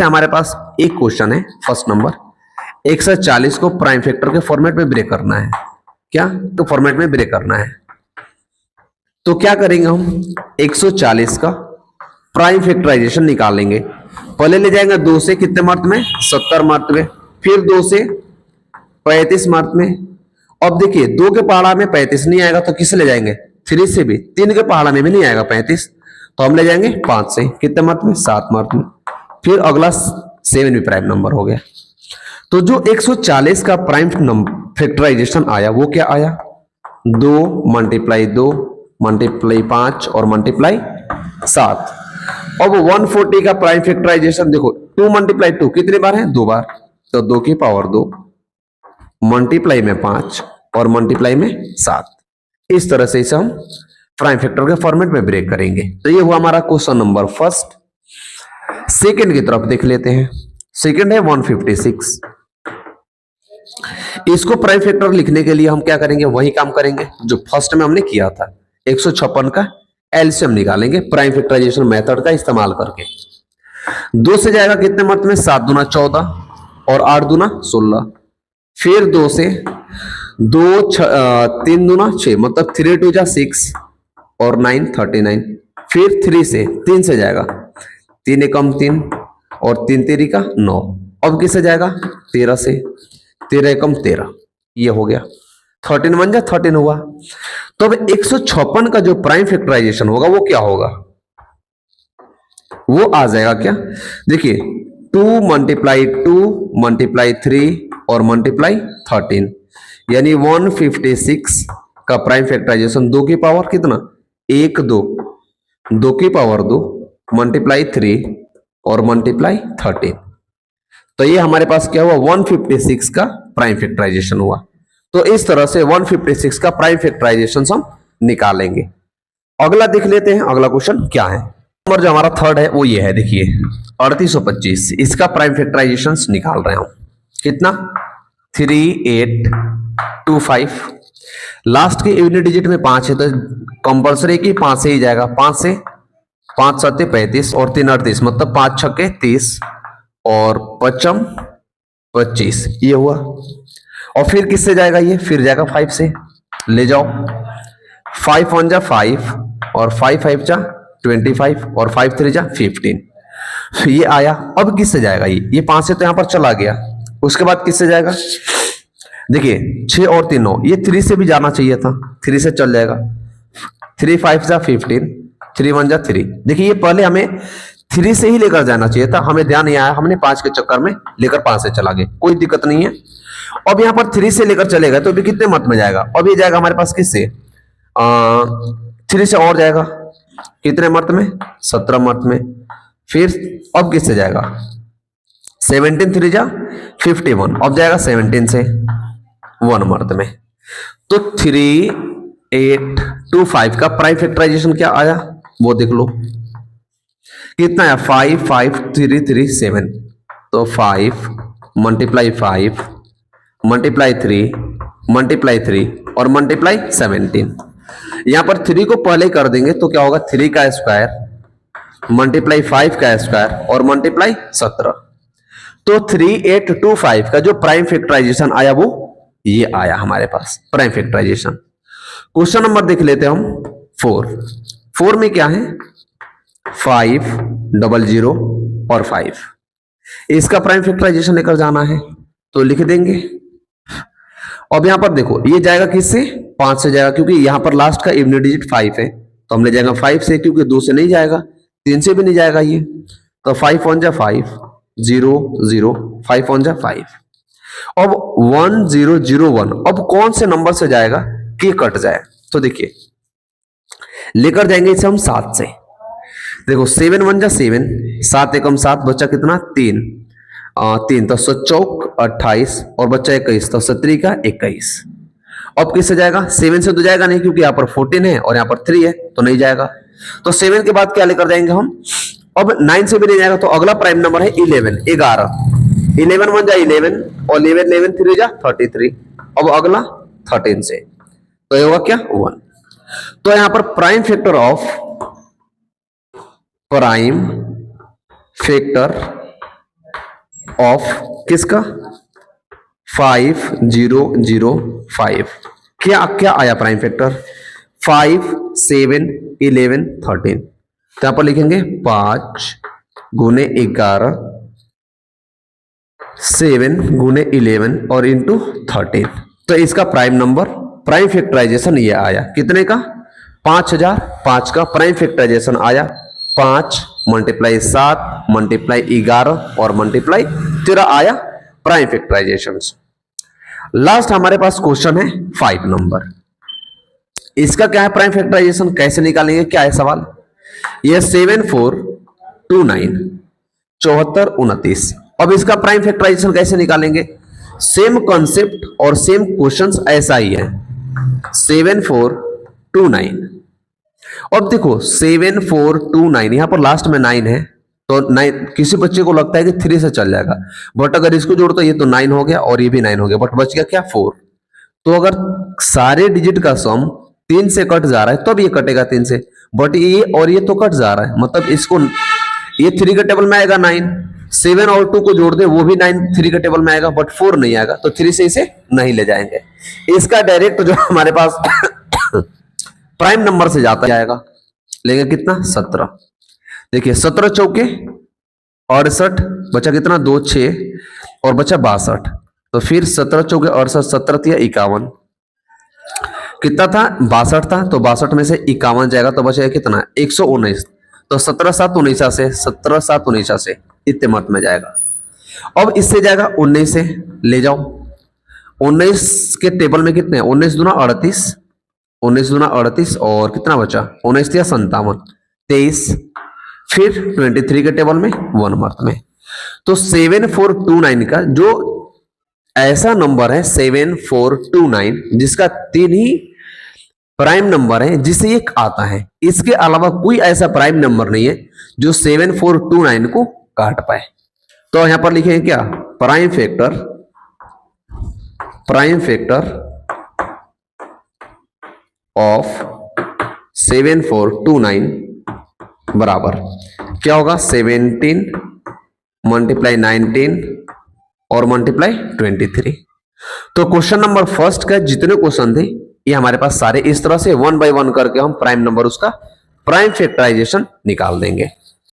हमारे पास एक क्वेश्चन है फर्स्ट नंबर 140 को प्राइम फैक्टर के फॉर्मेट में ब्रेक करना है। क्या तो फॉर्मेट में ब्रेक करना है तो क्या करेंगे हम 140 का प्राइम फैक्टराइजेशन निकालेंगे। पहले ले जाएंगे 2 से कितने मार्क में 70 मार्क में, फिर 2 से 35 मार्क में। अब देखिए 2 के पहाड़ा में 35 नहीं आएगा तो किसे ले जाएंगे 3 से भी, 3 के पहाड़ा में भी नहीं आएगा 35 तो हम ले जाएंगे 5 से कितने मार्क में 7 मार्क में। फिर अगला 7 भी प्राइम नंबर हो गया। तो जो 140 का प्राइम फैक्टराइजेशन आया वो क्या आया 2 मल्टीप्लाई 2 मल्टीप्लाई 5 और मल्टीप्लाई 7। अब 140 का प्राइम फैक्टराइजेशन देखो 2 मल्टीप्लाई 2 कितनी बार है 2 बार, तो 2 की पावर 2 मल्टीप्लाई में 5 और मल्टीप्लाई में 7। इस तरह से इसे हम प्राइम फैक्टर के फॉर्मेट में ब्रेक करेंगे। तो ये हुआ हमारा क्वेश्चन नंबर फर्स्ट। सेकंड की तरफ देख लेते हैं। सेकंड है 156। इसको प्राइम फैक्टर लिखने के लिए हम क्या करेंगे वही काम करेंगे जो फर्स्ट में हमने किया था। 156 का एलसीएम निकालेंगे प्राइम फैक्टराइजेशन मेथड का इस्तेमाल करके। 2 से जाएगा कितने मत में 7 दूना 14 और 8 दूना 16। फिर 2 से 3 दूना 6 मतलब 3 2 जा 6 और 9 39। फिर 3 से 3 से जाएगा 3 एकम 3 और 3 3 का 9। अब किससे जाएगा 13 से 13 एकम 13, ये हो गया 13 1 जा 13 हुआ। तो अब 156 का जो प्राइम फैक्टराइजेशन होगा वो क्या होगा, वो आ जाएगा क्या देखिए 2 मल्टीप्लाई 2 मल्टीप्लाई 3 और मल्टीप्लाई 13 यानी 156 का प्राइम फैक्टराइजेशन 2 की पावर कितना 1 2 2 की पावर 2 मल्टीप्लाई 3 और मल्टीप्लाई 13। तो ये हमारे पास क्या हुआ 156 का प्राइम फैक्टराइजेशन हुआ। तो इस तरह से 156 का प्राइम फैक्टराइजेशन हम निकालेंगे। अगला देख लेते हैं अगला क्वेश्चन क्या है। नंबर जो हमारा थर्ड है वो ये है, देखिए 3825। इसका प्राइम फैक्टराइजेशन निकाल रहे हैं हम। कितना 3825। लास्ट के यूनिट डिजिट में 5 है तो कंपल्सरी की 5 से ही जाएगा। 5 से 5 7 35 और 3 38 मतलब 5 6 30 और 5 25 ये हुआ। और फिर किससे जाएगा ये फिर जाएगा 5 से ले जाओ 5 1 जा 5 और 5 5 जा 25 और 5 3 जा 15 ये आया। अब किससे जाएगा ये 5 से तो यहां पर चला गया। उसके बाद किससे जाएगा देखिए 6 और 3 9 ये 3 से भी जाना चाहिए था 3 से चल जाएगा 3 5 जा 15 3 1 जा 3। देखिए ये पहले हमें 3 से ही लेकर जाना चाहिए था, हमें ध्यान नहीं आया, हमने 5 के चक्कर में लेकर 5 से चला गए, कोई दिक्कत नहीं है। अब यहाँ पर 3 से लेकर चलेगा तो अभी कितने मत में जाएगा, अब ये जाएगा हमारे पास किससे 3 से और जाएगा कितने मत में 17 मत में। फिर अब किससे जाएगा 17 3 जा 51, अब जाएगा 17 से 1 मर्द में। तो 3 8 2 5 का प्राइम फैक्टराइजेशन क्या आया वो देख लो कितना है 5 5 3 3 7। तो 5 मल्टीप्लाई 5 मल्टीप्लाई 3 मल्टीप्लाई 3 और मल्टीप्लाई 17। यहां पर 3 को पहले कर देंगे तो क्या होगा 3 का स्क्वायर मल्टीप्लाई 5 का स्क्वायर और मल्टीप्लाई 17। तो 3825 का जो प्राइम फैक्टराइजेशन आया वो ये आया हमारे पास प्राइम फैक्टराइजेशन। क्वेश्चन नंबर देख लेते हैं हम 4 में क्या है 5 0 0 और 5। इसका प्राइम फैक्टराइजेशन लेकर जाना है तो लिख देंगे। अब यहां पर देखो ये जाएगा किससे 5 से जाएगा क्योंकि यहां पर लास्ट का इवन डिजिट 5 है तो हम ले जाएगा 5 से क्योंकि 2 से नहीं जाएगा 3 से भी नहीं जाएगा ये। तो 5 1 जा 5 0 0 5 1 जा 5। अब 1 0 0 1 अब कौन से नंबर से जाएगा कि कट जाए तो देखिए लेकर जाएंगे इसे हम 7 से। देखो 7 1 जा 7 7 एकम 7 बच्चा कितना 3 3 तो 7 28 और बच्चा 21 तो 17 का 21। अब किससे जाएगा 7 से तो जाएगा नहीं क्योंकि यहाँ पर 14 है और यहाँ पर 3 है तो नहीं जाएगा। तो 7 के बाद क्या लेकर जाएंगे हम, अब 9 से भी नहीं जाएगा तो अगला प्राइम नंबर है 11 11 1 जा 11 और 11 11 3 जा 33। अब अगला 13 से तो ये होगा क्या 1। तो यहां पर prime factor of prime factor of किसका 5005। क्या क्या आया प्राइम फैक्टर 5 7 11 13। तो यहां पर लिखेंगे 5 गुने 11 7 गुने 11 और इंटू 13। तो इसका प्राइम नंबर प्राइम फैक्टराइजेशन ये आया कितने का 5000। 5 का प्राइम फैक्टराइजेशन आया 5 मल्टीप्लाई 7 मल्टीप्लाई 11 और मल्टीप्लाई 13 आया प्राइम फैक्टराइजेशन। लास्ट हमारे पास क्वेश्चन है 5 नंबर। इसका क्या है प्राइम फैक्टराइजेशन कैसे निकालेंगे क्या है सवाल। ये 7429 74 29। अब इसका प्राइम फैक्टराइजेशन कैसे निकालेंगे सेम कॉन्सेप्ट और सेम क्वेश्चंस ऐसा ही है 7429। अब देखो 7429 यहां पर लास्ट में 9 है तो 9 किसी बच्चे को लगता है कि 3 से चल जाएगा बट अगर इसको जोड़ो तो ये तो 9 हो गया और ये भी 9 हो गया बट बच गया क्या 4। तो अगर सारे डिजिट का सम 3 से कट जा रहा है तब ये कटेगा 3 से बट ये और ये तो कट जा रहा है मतलब इसको ये 3 के टेबल में आएगा 9 7 और 2 को जोड़ दे वो भी 9 3 के टेबल में आएगा बट 4 नहीं आएगा तो 3 से इसे नहीं ले जाएंगे। इसका डायरेक्ट जो हमारे पास प्राइम नंबर से जाता जाएगा लेंगे कितना 17। देखिए 17 चौके 68 बचा कितना 2 6 और बचा 62। तो फिर 17 चौके 68 17 या 51 कितना था 62 था तो 62 में से 51 जाएगा तो बचेगा कितना 119। तो 17 7 19 से 17 7 19 से इतने मत में जाएगा। अब इससे जाएगा 19 से ले जाओ 19 के टेबल में कितने 19 दूना 38 19 दूना 38 और कितना बचा 19 या 57 23 फिर 23 के टेबल में 1 मर्थ में। तो 7429 का जो ऐसा नंबर है 7429 जिसका 3 ही प्राइम नंबर है जिसे एक आता है इसके अलावा कोई ऐसा प्राइम नंबर नहीं है जो 7429 को काट पाए। तो यहां पर लिखेंगे क्या प्राइम फैक्टर ऑफ 7429 बराबर क्या होगा 17 मल्टीप्लाई 19 और मल्टीप्लाई 23। तो क्वेश्चन नंबर फर्स्ट का जितने क्वेश्चन थे ये हमारे पास सारे इस तरह से 1 बाय 1 करके हम प्राइम नंबर उसका प्राइम फैक्टराइजेशन निकाल देंगे।